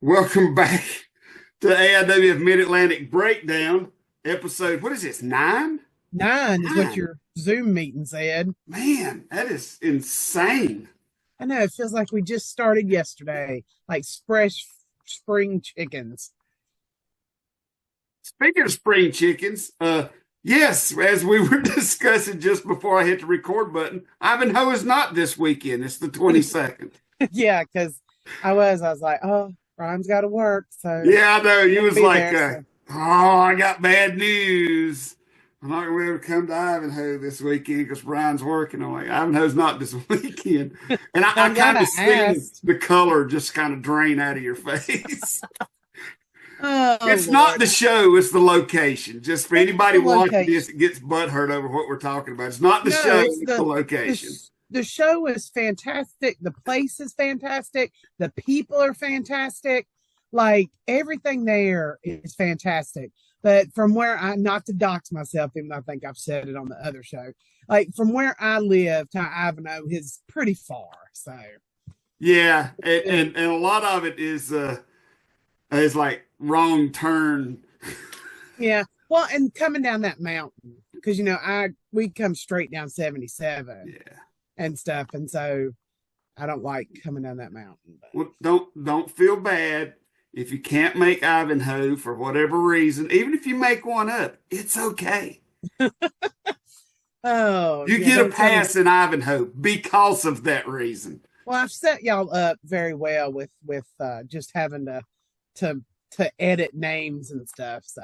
Welcome back to AIWF Mid-Atlantic Breakdown episode. What is this, 9? 9 is what 9. your Zoom meeting said. Man, that is insane. I know it feels like we just started yesterday, like fresh spring chickens. Speaking of spring chickens, yes, as we were discussing just before I hit the record button, Ivanhoe is not this weekend. It's the 22nd. Yeah, because I was like, oh, Ryan's got to work, so Yeah, I know. he You wouldn't was be like, there. So oh, I got bad news. I'm not going to be able to come to Ivanhoe this weekend because Brian's working. I'm like, Ivanhoe's not this weekend. And I I'm kind glad of I seen asked. the color just kind of drain out of your face. Oh It's not Lord, the show, it's the location. Just for it's anybody the watching location. this that gets butthurt over what we're talking about. It's not the No, show, it's it's the the location. sh- the show is fantastic. The place is fantastic. The people are fantastic. Like everything there is fantastic. But from where I, not to dox myself, even though I think I've said it on the other show, like from where I live to Ivanhoe is pretty far. So Yeah, it, and a lot of it is like wrong turn. yeah. Well, and coming down that mountain, because we come straight down 77 Yeah. and stuff, and so I don't like coming down that mountain. Well, don't feel bad if you can't make Ivanhoe for whatever reason. Even if you make one up, it's okay. Oh, You yeah, get a don't tell me. pass in Ivanhoe because of that reason. Well, I've set y'all up very well with just having to to edit names and stuff. So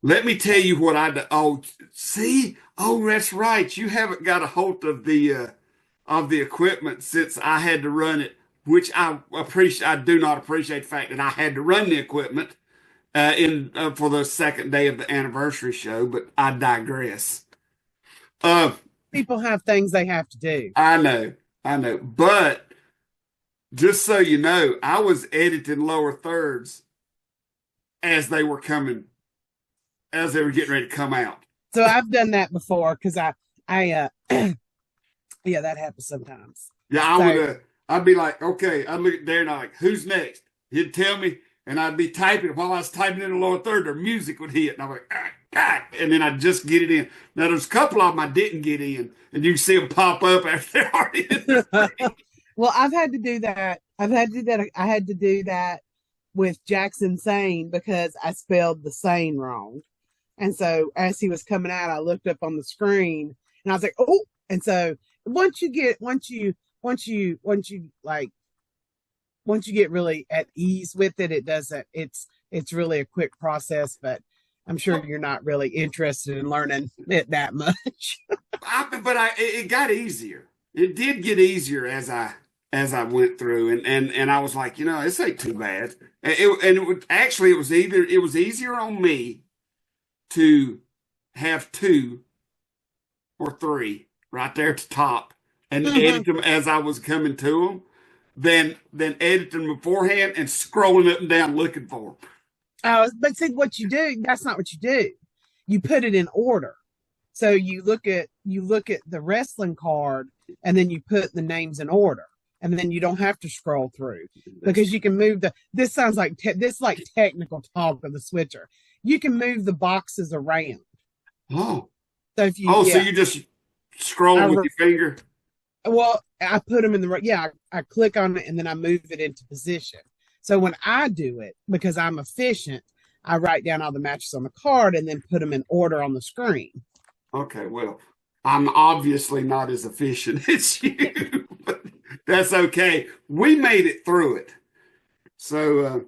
Let me tell you what I do. Oh, see, oh, that's right. You haven't got a hold of the equipment since I had to run it, which I appreciate. I do not appreciate the fact that I had to run the equipment in for the second day of the anniversary show. But I digress. Uh, people have things they have to do. I know, I know. But just so you know, I was editing lower thirds as they were coming, as they were getting ready to come out. So I've done that before because I yeah, that happens sometimes. Yeah, I would. So I'd be like, okay. I'd look at Darren. I'm like, who's next? He'd tell me, and I'd be typing. While I was typing in the lower third, their music would hit, and I'm like, and then I'd just get it in. Now there's a couple of them I didn't get in, and you can see them pop up after they're already in the ring. well, I've had to do that. I've had to do that. I had to do that with Jackson Sane because I spelled the Sane wrong. And so as he was coming out, I looked up on the screen and I was like, oh, and so once you get really at ease with it, it doesn't, it's really a quick process, but I'm sure you're not really interested in learning it that much. It got easier. It did get easier as I went through, and I was like, this ain't too bad. It was either it was easier on me to have 2 or 3 right there at the top and edit them as I was coming to them than edit them beforehand and scrolling up and down looking for them. But see what you do, that's not what you do. You put it in order. So you look at the wrestling card and then you put the names in order. And then you don't have to scroll through because you can move this sounds like this like technical talk of the switcher. You can move the boxes around. Oh, So if you, oh, so yeah, you just scrolling with your finger? well, I put them in the right, yeah, I click on it and then I move it into position. So when I do it, because I'm efficient, I write down all the matches on the card and then put them in order on the screen. Okay, well, I'm obviously not as efficient as you, but that's okay. We made it through it. So,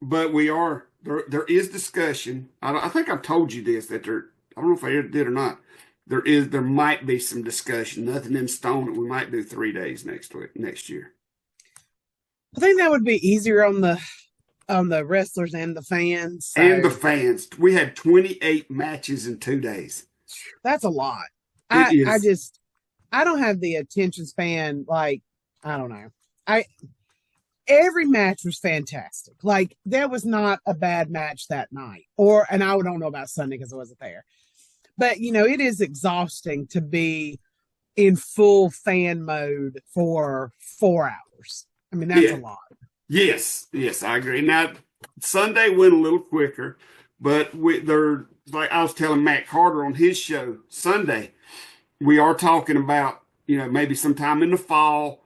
but we are there is discussion. I think I've told you this that there. I don't know if I ever did or not. There might be some discussion. Nothing in stone. We might do 3 days next year. I think that would be easier on the wrestlers and the fans. And the So fans. We had 28 matches in 2 days. that's a lot. It I is. just I don't have the attention span like I don't know. I Every match was fantastic. Like there was not a bad match that night. And I don't know about Sunday because I wasn't there. But it is exhausting to be in full fan mode for 4 hours. I mean, that's a Yeah. lot. Yes, I agree. Now, Sunday went a little quicker, but they're like I was telling Matt Carter on his show Sunday, we are talking about, maybe sometime in the fall,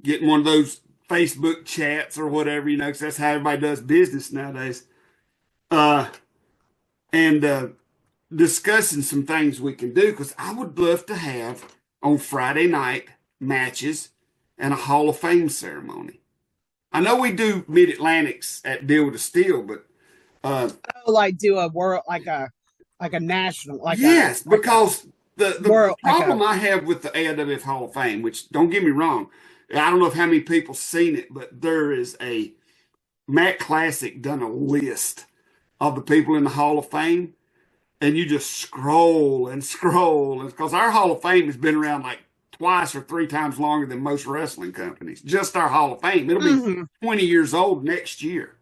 getting one of those Facebook chats or whatever, because that's how everybody does business nowadays. Uh, and discussing some things we can do because I would love to have on Friday night matches and a Hall of Fame ceremony. I know we do Mid Atlantics at Deal with the Steel, but Oh, like do a world like a national yes, because the world like a problem I have with the AIWF Hall of Fame, which don't get me wrong, I don't know if how many people seen it, but there is a Matt Classic done a list of the people in the Hall of Fame, and you just scroll and scroll, because our Hall of Fame has been around like twice or three times longer than most wrestling companies. Just our Hall of Fame, it'll be 20 years old next year.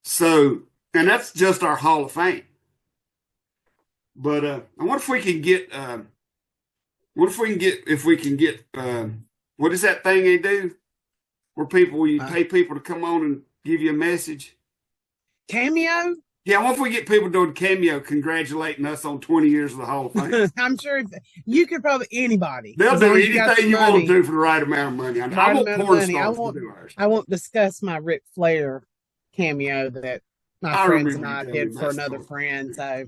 So, and that's just our Hall of Fame. But I wonder if we can get. What if we can get? What is that thing they do? Where you pay people to come on and give you a message? Cameo. Yeah, I wonder if we get people doing Cameo congratulating us on 20 years of the Hall of Fame. I'm sure you could probably anybody. They'll do anything you want to do for the right amount of money. I want porn stars to do ours. I won't discuss my Ric Flair cameo that my friends and I did for another friend. So,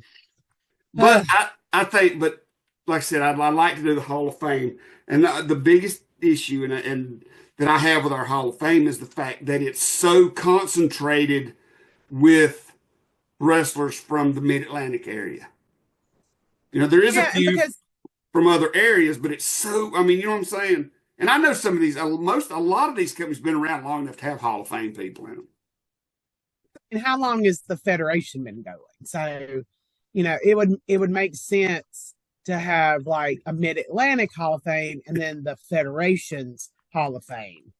but I think, like I said, I'd like to do the Hall of Fame, and the biggest issue and that I have with our Hall of Fame is the fact that it's so concentrated with wrestlers from the Mid-Atlantic area. There is a few from other areas, but it's so, you know what I'm saying? And I know some of these, a lot of these companies have been around long enough to have Hall of Fame people in them. And how long has the Federation been going? So, it would make sense to have like a Mid-Atlantic Hall of Fame and then the Federation's Hall of Fame.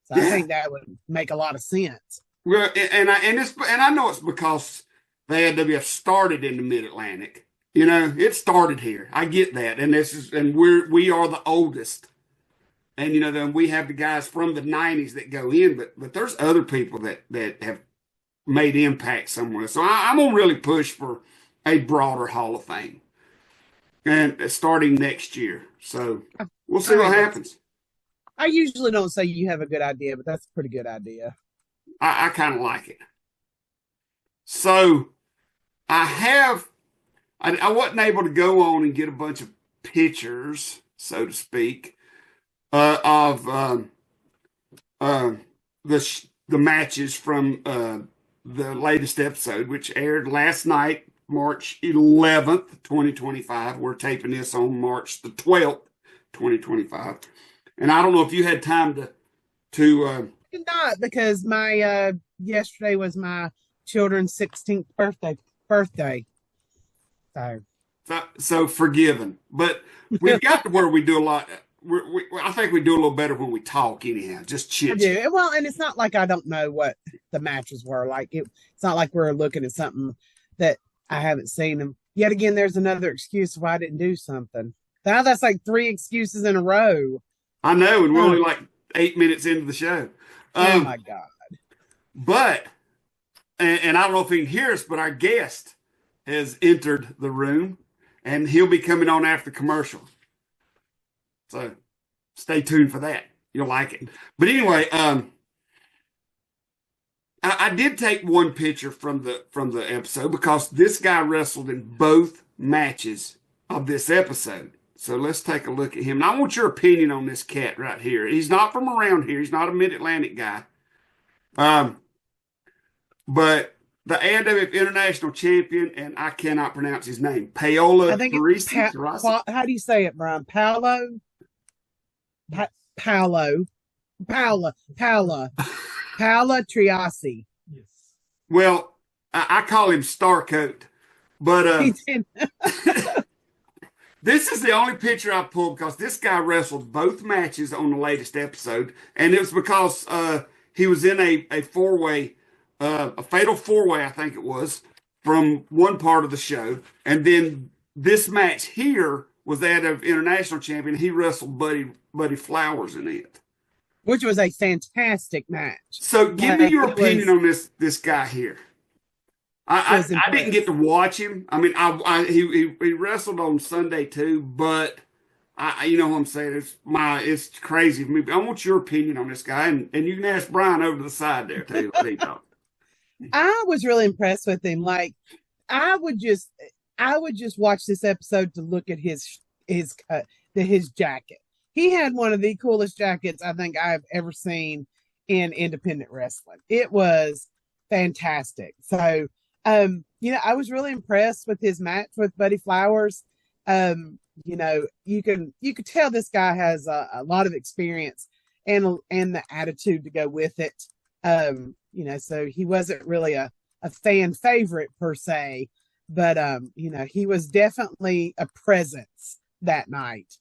So I think that would make a lot of sense. Well, and I know it's because the AIWF started in the Mid-Atlantic. It started here. I get that, and we are the oldest, and then we have the guys from the '90s that go in, but there's other people that have made impact somewhere. So I'm gonna really push for a broader Hall of Fame, and starting next year. So we'll see what happens. I usually don't say you have a good idea, but that's a pretty good idea. I kind of like it. So I wasn't able to go on and get a bunch of pictures, so to speak, of the matches from the latest episode, which aired last night, March 11th, 2025. We're taping this on March the 12th, 2025. And I don't know if you had time to not because my yesterday was my children's 16th birthday. So forgiven, but we've got to where we do a lot. I think we do a little better when we talk anyhow, just chit chat. Well, and it's not like I don't know what the matches were like. It's not like we're looking at something that I haven't seen. And yet again, there's another excuse why I didn't do something. Now that's like 3 excuses in a row. I know, and we're only like 8 minutes into the show. Oh my God. But, and I don't know if he can hear us, but our guest has entered the room and he'll be coming on after commercial. So stay tuned for that. You'll like it. But anyway, I did take one picture from the episode because this guy wrestled in both matches of this episode. So let's take a look at him. And I want your opinion on this cat right here. He's not from around here. He's not a Mid-Atlantic guy. But the AIWF International Champion, and I cannot pronounce his name, Paola Parisi. How do you say it, Brian? Paolo Triasi. Yes. Well, I call him Starcoat, but this is the only picture I pulled because this guy wrestled both matches on the latest episode, and it was because he was in a four-way, a fatal four-way, I think it was, from one part of the show, and then this match here was that of International Champion. He wrestled Buddy Flowers in it. which was a fantastic match. So give me Like your it opinion on this guy here. was I didn't get impressed. to watch him. I mean, he wrestled on Sunday too, but you know what I'm saying. It's crazy for me. I want your opinion on this guy, and you can ask Brian over to the side there too. What he thought. I was really impressed with him. Like I would just I would just watch this episode to look at his jacket. He had one of the coolest jackets I think I've ever seen in independent wrestling. It was fantastic. So I was really impressed with his match with Buddy Flowers. You could tell this guy has a lot of experience and the attitude to go with it. So he wasn't really a fan favorite per se, but he was definitely a presence that night.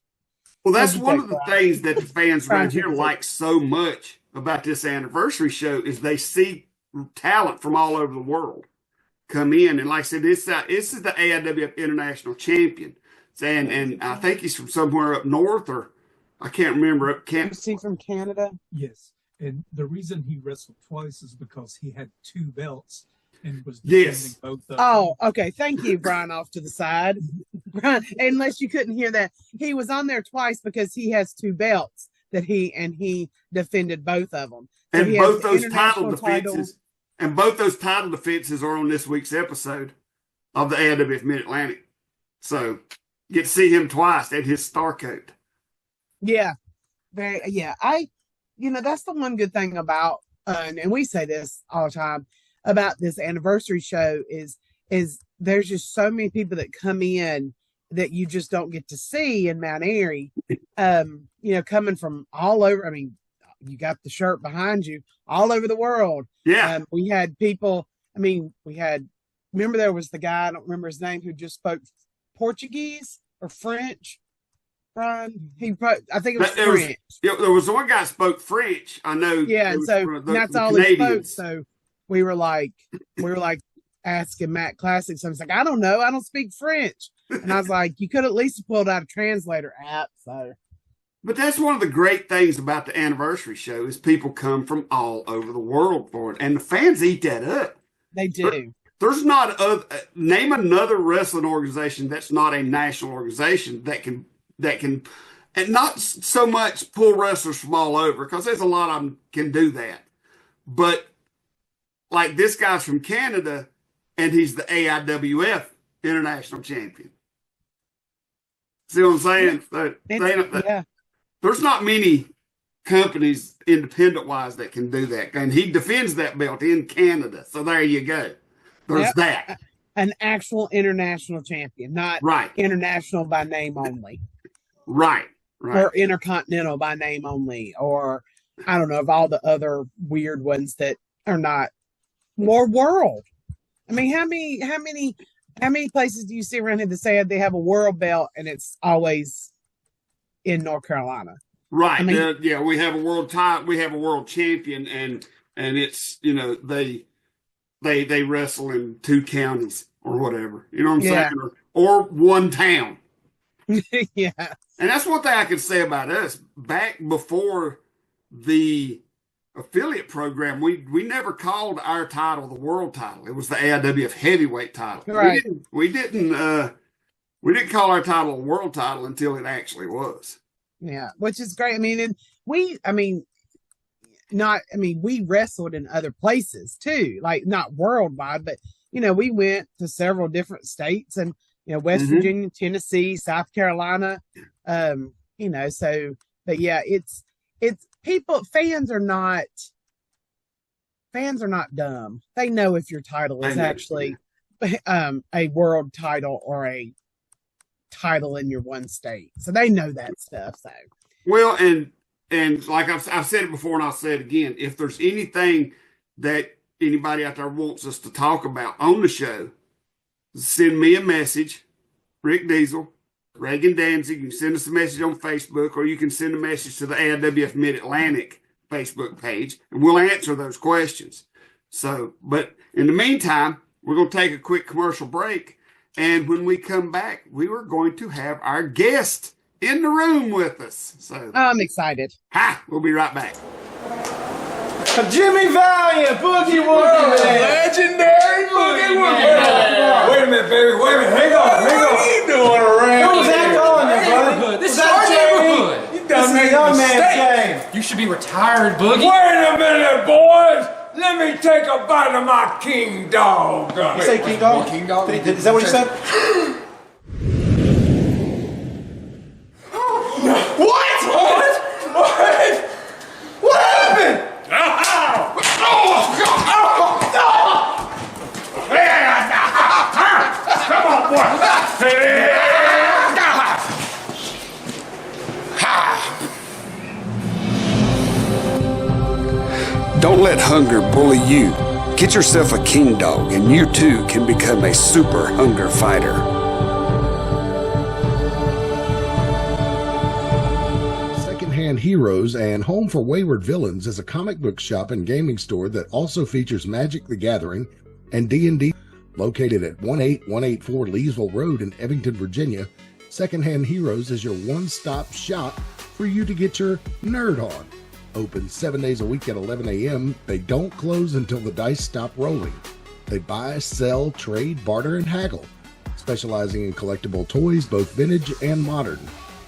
Well, What'd that's you one think, of the Brian? things that the fans Brian, around what'd here you think? like so much about this anniversary show is they see talent from all over the world come in. And like I said, this is the AIWF International Champion. And I think he's from somewhere up north, or I can't remember. Up can't. Was he from Canada? Yes. And the reason he wrestled twice is because he had two belts and was defending Yes. both of them. Oh, okay. Thank you, Brian, off to the side. Brian, unless you couldn't hear that. He was on there twice because he has two belts that he defended both of them. So And he has both the those title international title. defenses, and both those title defenses are on this week's episode of the AIWF Mid Atlantic. So you get to see him twice at his star coat. Yeah. Very yeah. That's the one good thing about and we say this all the time about this anniversary show is there's just so many people that come in that you just don't get to see in Mount Airy. Coming from all over. I mean, you got the shirt behind you all over the world. Yeah. We had people, remember there was the guy, I don't remember his name, who just spoke Portuguese or French. Brian, I think it was French. There was one guy that spoke French. I know. Yeah, and so that's all he spoke. So we were like asking Matt Classics. I was like, I don't know, I don't speak French, and I was like, you could at least pulled out a translator app. So, but that's one of the great things about the anniversary show is people come from all over the world for it, and the fans eat that up. they do. There's not name another wrestling organization that's not a national organization that can and not so much pull wrestlers from all over, because there's a lot of them can do that. But like this guy's from Canada and he's the AIWF International Champion. See what I'm saying? Yeah. There's not many companies independent wise that can do that. And he defends that belt in Canada. So there you go. There's that. An actual international champion, not Right. international by name only. Right. Or intercontinental by name only, or I don't know, of all the other weird ones that are not more world. I mean, how many places do you see around here that say they have a world belt and it's always in North Carolina? Right. I mean, we have a world title, we have a world champion, and it's they wrestle in two counties or whatever. You know what I'm saying? Or one town. Yeah. And that's one thing I can say about us. Back before the affiliate program, we never called our title the world title. It was the AIWF heavyweight title. Right. We didn't call our title a world title until it actually was. Yeah, which is great. I mean, we wrestled in other places too, like not worldwide, but we went to several different states and West Virginia, Tennessee, South Carolina. But yeah, it's fans are not dumb. They know if your title is actually a world title or a title in your one state. So they know that stuff. So well, and like I've said it before and I'll say it again, if there's anything that anybody out there wants us to talk about on the show, send me a message, Rick Diesel, Reagan Danzig. You can send us a message on Facebook, or you can send a message to the AIWF Mid-Atlantic Facebook page, and we'll answer those questions. So, but in the meantime, we're going to take a quick commercial break, and when we come back, we are going to have our guest in the room with us. So I'm excited. we'll be right back. Jimmy Valiant, Boogie Woogie Man. Legendary Boogie Woogie Man. Wait a minute, baby. Wait a minute. Hang on. What are you doing around What was that going there, bud? This is our neighborhood. You done made young man's game. You should be retired, Boogie. Wait a minute, boys! Let me take a bite of my king dog. You say King Dog? King Dog? Is that what you said? What? What happened? Come on, boy. Don't let hunger bully you. Get yourself a king dog, and you too can become a super hunger fighter. Secondhand Heroes and Home for Wayward Villains is a comic book shop and gaming store that also features Magic the Gathering and D&D. Located at 18184 Leesville Road in Evanston, Virginia, Secondhand Heroes is your one-stop shop for you to get your nerd on. Open 7 days a week at 11 a.m. They don't close until the dice stop rolling. They buy, sell, trade, barter, and haggle, specializing in collectible toys, both vintage and modern,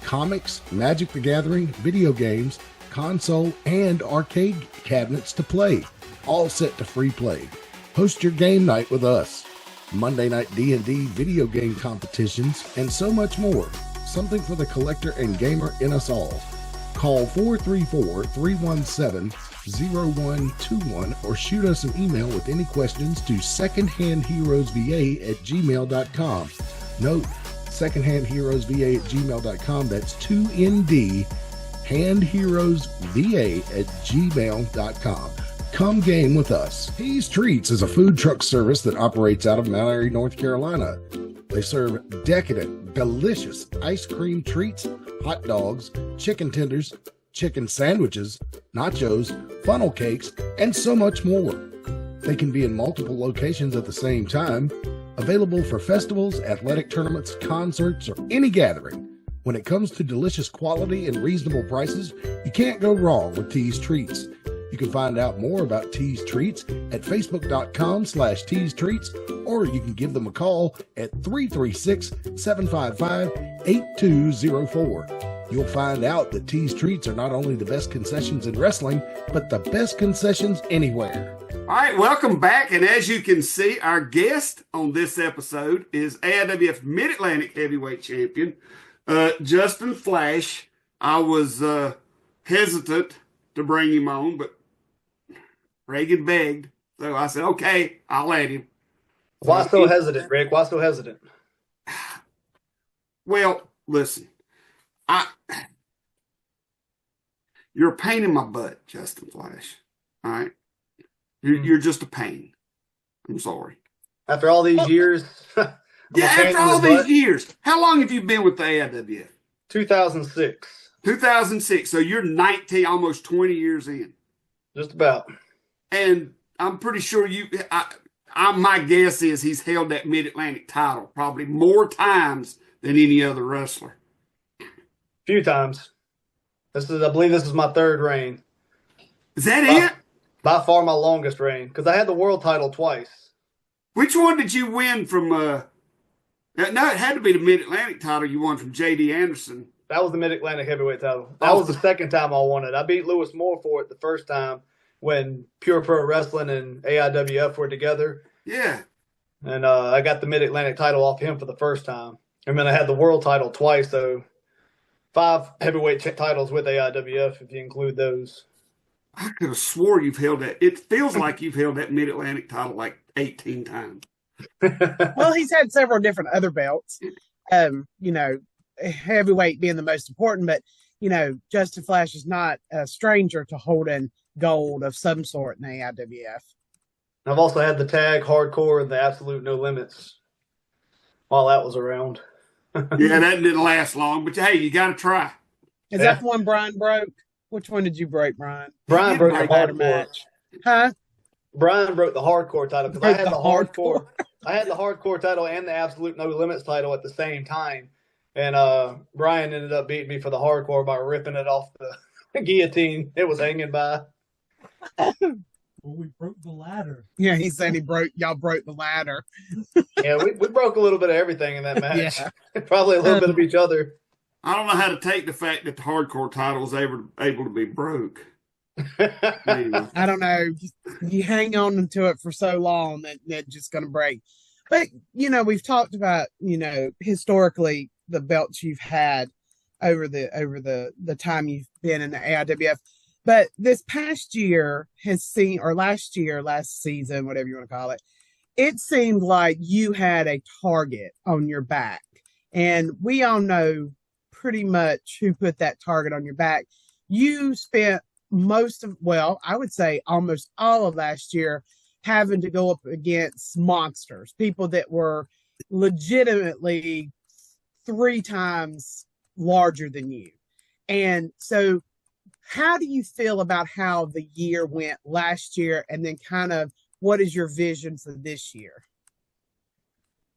comics, Magic the Gathering, video games, console, and arcade cabinets to play, all set to free play. Host your game night with us. Monday night D&D video game competitions, and so much more. Something for the collector and gamer in us all. Call 434-317-0121 or shoot us an email with any questions to secondhandheroesva@gmail.com. Note, secondhandheroesva@gmail.com. That's 2ND, handheroesva@gmail.com. Come game with us. Tease Treats is a food truck service that operates out of Mount Airy, North Carolina. They serve decadent, delicious ice cream treats, hot dogs, chicken tenders, chicken sandwiches, nachos, funnel cakes, and so much more. They can be in multiple locations at the same time, available for festivals, athletic tournaments, concerts, or any gathering. When it comes to delicious quality and reasonable prices, you can't go wrong with Tease Treats. You can find out more about Tease Treats at facebook.com/Tease Treats, or you can give them a call at 336-755-8204. You'll find out that Tease Treats are not only the best concessions in wrestling, but the best concessions anywhere. All right, welcome back. And as you can see, our guest on this episode is AIWF Mid-Atlantic Heavyweight Champion, Justin Flash. I was hesitant to bring him on, but Reagan begged. So I said, okay, I'll let him. Why so hesitant, Rick? Why so hesitant? Well, listen, you're a pain in my butt, Justin Flash. All right? You're just a pain. I'm sorry. After all these years? Yeah, after all these years. How long have you been with the AIWF? 2006. 2006. So you're 19, almost 20 years in. Just about. And I'm pretty sure my guess is he's held that Mid-Atlantic title probably more times than any other wrestler. Few times. I believe this is my third reign. Is that it? By far my longest reign, because I had the world title twice. Which one did you win from? No, it had to be the Mid-Atlantic title you won from J.D. Anderson. That was the Mid-Atlantic heavyweight title. That was the second time I won it. I beat Lewis Moore for it the first time when Pure Pro Wrestling and AIWF were together. Yeah. And I got the Mid-Atlantic title off him for the first time. And then I had the world title twice, so 5 heavyweight titles with AIWF if you include those. I could have swore you've held that. It feels like you've held that Mid-Atlantic title like 18 times. Well, he's had several different other belts. Heavyweight being the most important, but Justin Flash is not a stranger to holding gold of some sort in the AIWF. I've also had the tag, hardcore, and the absolute no limits while that was around. Yeah, that didn't last long, but hey, you got to try. Is that the one Brian broke? Which one did you break, Brian? Brian broke the hardcore match. Huh? Brian broke the hardcore title because I had the hardcore. I had the hardcore title and the absolute no limits title at the same time. and Brian ended up beating me for the hardcore by ripping it off the guillotine. It was hanging by. Well, we broke the ladder. Yeah, he said y'all broke the ladder. Yeah, we broke a little bit of everything in that match. Yeah. Probably a little bit of each other. I don't know how to take the fact that the hardcore title was able to be broke. Anyway. I don't know. You hang on to it for so long that it's just going to break. But, we've talked about, historically the belts you've had over the time you've been in the AIWF. But this past year last season, whatever you want to call it, it seemed like you had a target on your back. And we all know pretty much who put that target on your back. You spent I would say almost all of last year having to go up against monsters, people that were legitimately 3 times larger than you. And so how do you feel about how the year went last year, and then kind of what is your vision for this year?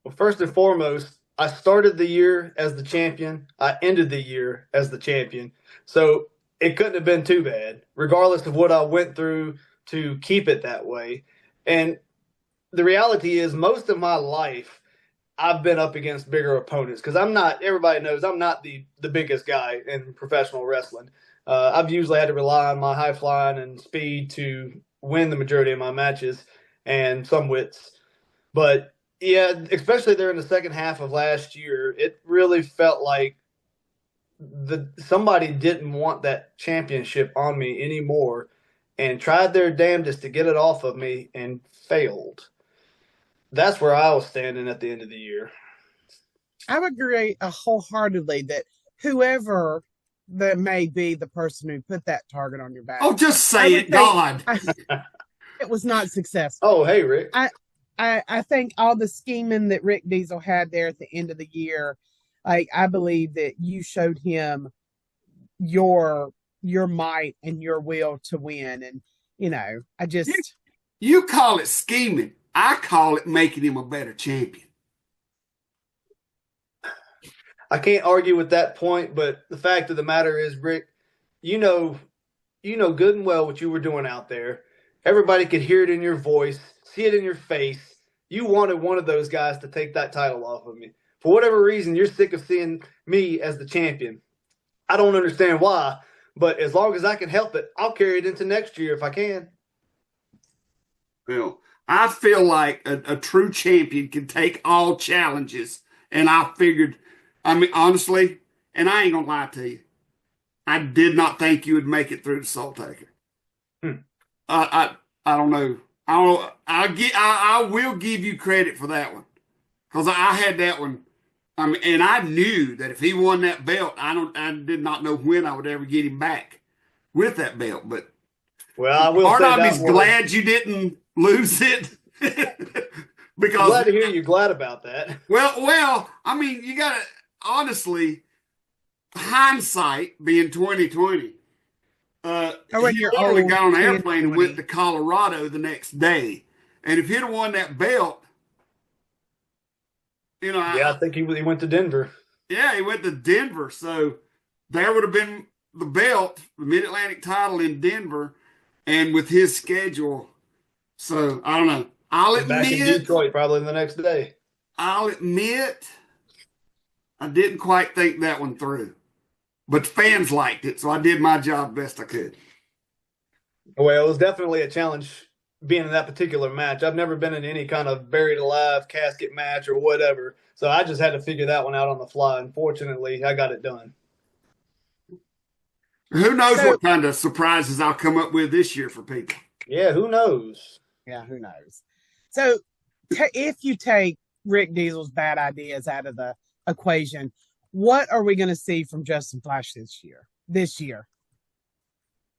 Well, first and foremost, I started the year as the champion. I ended the year as the champion. So it couldn't have been too bad, regardless of what I went through to keep it that way. And the reality is, most of my life, I've been up against bigger opponents because everybody knows I'm not the biggest guy in professional wrestling. I've usually had to rely on my high flying and speed to win the majority of my matches and some wits. But yeah, especially there in the second half of last year, it really felt like somebody didn't want that championship on me anymore and tried their damnedest to get it off of me and failed. That's where I was standing at the end of the year. I would agree wholeheartedly that whoever that may be the person who put that target on your back. Oh, just say it, God. It was not successful. Oh, hey, Rick. I think all the scheming that Rick Diesel had there at the end of the year, I believe that you showed him your might and your will to win. And, You call it scheming. I call it making him a better champion. I can't argue with that point, but the fact of the matter is, Rick, you know good and well what you were doing out there. Everybody could hear it in your voice, see it in your face. You wanted one of those guys to take that title off of me. For whatever reason, you're sick of seeing me as the champion. I don't understand why, but as long as I can help it, I'll carry it into next year if I can. Well, I feel like a true champion can take all challenges, and I figured, honestly, and I ain't gonna lie to you, I did not think you would make it through the Soul Taker. I don't know. I will give you credit for that one, because I had that one. And I knew that if he won that belt, I did not know when I would ever get him back with that belt. But I will part say of that me's glad you didn't lose it. Because I'm glad to hear you're glad about that. Well, you gotta honestly, hindsight being 2020. He literally got on an airplane and went to Colorado the next day. And if he'd have won that belt, I think he went to Denver. Yeah, he went to Denver. So there would have been the belt, the Mid-Atlantic title in Denver, and with his schedule. So I don't know. I'll admit, back in Detroit probably the next day. I'll admit, I didn't quite think that one through. But the fans liked it, so I did my job best I could. Well, it was definitely a challenge being in that particular match. I've never been in any kind of buried alive casket match or whatever, so I just had to figure that one out on the fly. Unfortunately, I got it done. Who knows what kind of surprises I'll come up with this year for people. Yeah, who knows? Yeah, who knows? So if you take Rick Diesel's bad ideas out of the equation, what are we going to see from Justin Flash this year?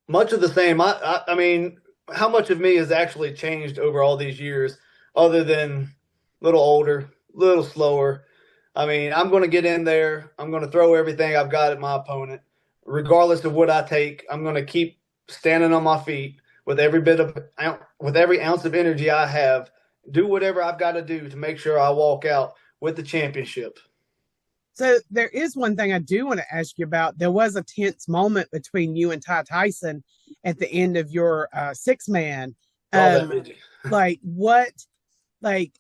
Much of the same. I mean, how much of me has actually changed over all these years other than a little older, a little slower? I mean, I'm going to get in there. I'm going to throw everything I've got at my opponent. Regardless of what I take, I'm going to keep standing on my feet with every ounce of energy I have. Do whatever I've got to do to make sure I walk out with the championship. So there is one thing I do want to ask you about. There was a tense moment between you and Ty Tyson at the end of your 6-man. Like what? Like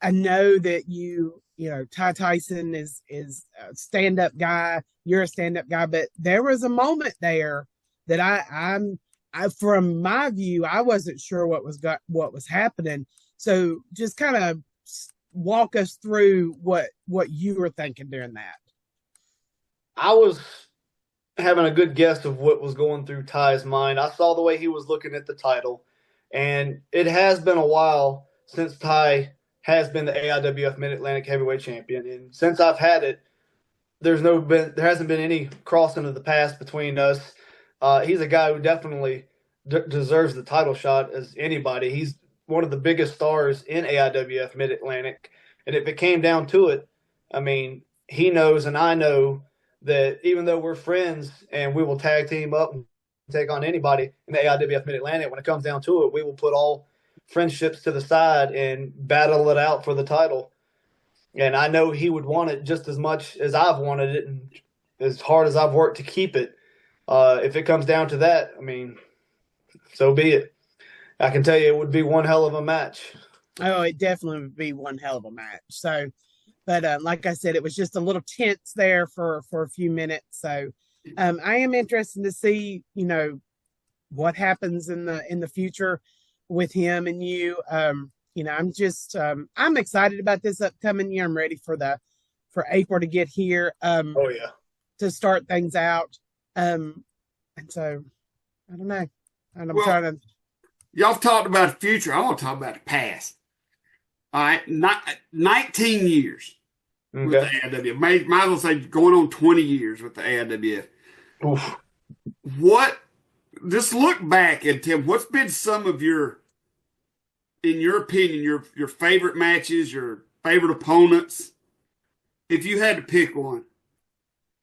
I know that Ty Tyson is a stand up guy. You're a stand up guy, but there was a moment there that from my view, I wasn't sure what was happening. So just kind of walk us through what you were thinking during that. I was having a good guess of what was going through Ty's mind. I saw the way he was looking at the title, and it has been a while since Ty has been the AIWF Mid-Atlantic Heavyweight Champion, and since I've had it, there hasn't been any crossing of the paths between us. He's a guy who definitely deserves the title shot as anybody. He's one of the biggest stars in AIWF Mid-Atlantic, and if it came down to it, I mean, he knows and I know that even though we're friends and we will tag team up and take on anybody in the AIWF Mid-Atlantic, when it comes down to it, we will put all friendships to the side and battle it out for the title. And I know he would want it just as much as I've wanted it and as hard as I've worked to keep it. If it comes down to that, I mean, so be it. I can tell you it would be one hell of a match. Oh, it definitely would be one hell of a match. So, but like I said, it was just a little tense there for a few minutes. So I am interested to see, what happens in the future with him and you. I'm excited about this upcoming year. I'm ready for April to get here. To start things out. And so I don't know. And I'm trying to. Y'all talked about the future. I want to talk about the past. All right, 19 years with the AIWF. Might as well say going on 20 years with the AIWF. Oof. Just look back and tell what's been some of in your opinion, your favorite matches, your favorite opponents, if you had to pick one.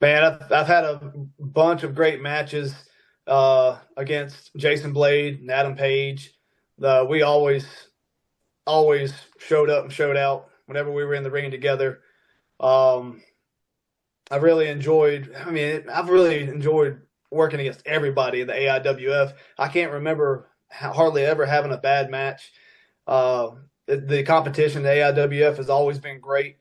Man, I've had a bunch of great matches against Jason Blade and Adam Page. We always showed up and showed out whenever we were in the ring together. I've really enjoyed working against everybody in the AIWF. I can't remember hardly ever having a bad match. The competition, the AIWF, has always been great.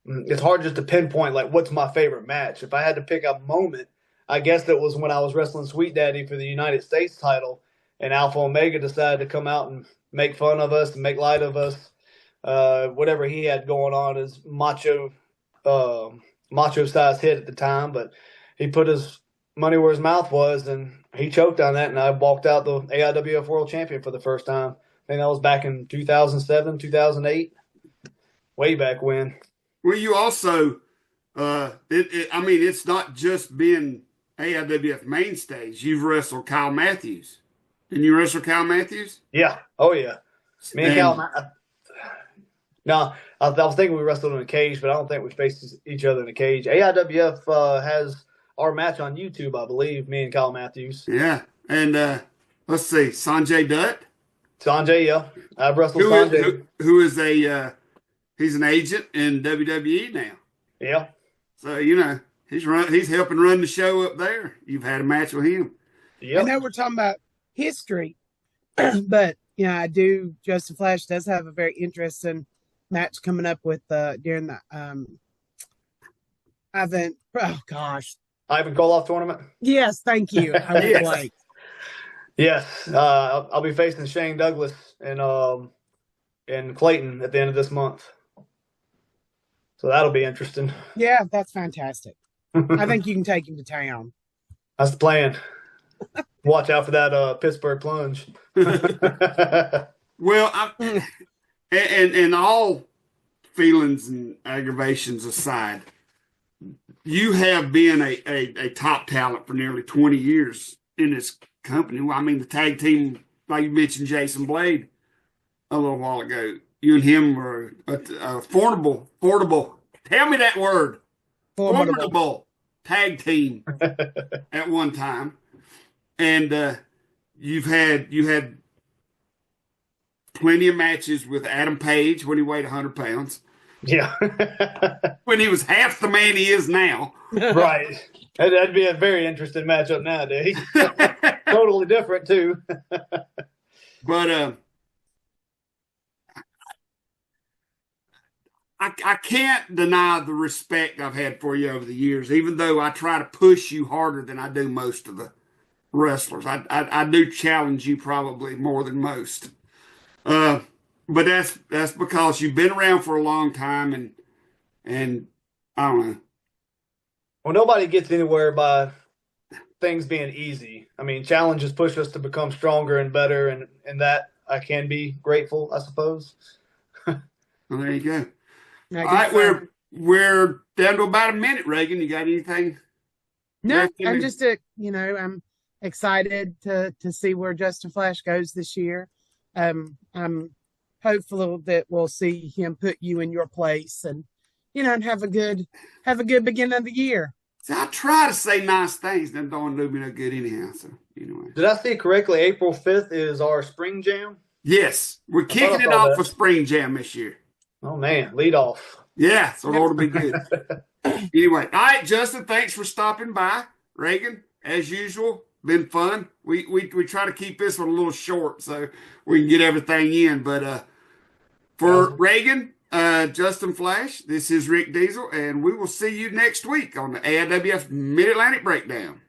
It's hard just to pinpoint like what's my favorite match. If I had to pick a moment, I guess it was when I was wrestling Sweet Daddy for the United States title, and Alpha Omega decided to come out and make fun of us and make light of us. Whatever he had going on is macho size hit at the time, but he put his money where his mouth was, and he choked on that, and I walked out the AIWF World Champion for the first time. I think that was back in 2007, 2008, way back when. Well, you also, it's not just been AIWF mainstays. You've wrestled Kyle Matthews. Didn't you wrestle Kyle Matthews? Yeah. Oh, yeah. Me and Kyle. No, I was thinking we wrestled in a cage, but I don't think we faced each other in a cage. AIWF has our match on YouTube, I believe, me and Kyle Matthews. Yeah. And let's see, Sanjay Dutt. Sanjay, yeah. I've wrestled Sanjay. Who is he's an agent in WWE now. Yeah. So, he's helping run the show up there. You've had a match with him. Yeah. I know we're talking about history, but I do. Justin Flash does have a very interesting match coming up with during the Ivan Koloff tournament. Yes, thank you. I was Yes. like, Yes, I'll be facing Shane Douglas in Clayton at the end of this month, so that'll be interesting. yeah, that's fantastic. I think you can take him to town. That's the plan. Watch out for that Pittsburgh plunge. Well, and all feelings and aggravations aside, you have been a top talent for nearly 20 years in this company. Well, I mean, the tag team, like you mentioned, Jason Blade a little while ago. You and him were a formidable. Tell me that word. Formidable tag team at one time, and you had plenty of matches with Adam Page when he weighed 100 pounds. Yeah. When when he was half the man he is now. Right. That'd be a very interesting matchup nowadays. Totally different too. But I can't deny the respect I've had for you over the years, even though I try to push you harder than I do most of the wrestlers. I do challenge you probably more than most. But that's because you've been around for a long time, and I don't know. Well, nobody gets anywhere by things being easy. I mean, challenges push us to become stronger and better, and that I can be grateful, I suppose. Well, there you go. I All right, guess so. we're down to about a minute, Reagan. You got anything? No, left in I'm it? just I'm excited to see where Justin Flash goes this year. I'm hopeful that we'll see him put you in your place and and have a good beginning of the year. See, I try to say nice things, then don't do me no good anyhow. So anyway, Did I see correctly? April 5th is our spring jam. yes, we're I thought I kicking it saw off that. for Spring Jam this year. Oh man, lead off. Yeah, so it ought to be good. Anyway, all right, Justin, thanks for stopping by. Reagan, as usual, been fun. We try to keep this one a little short so we can get everything in. But for Reagan, Justin Flash, this is Rick Diesel, and we will see you next week on the AIWF Mid-Atlantic Breakdown.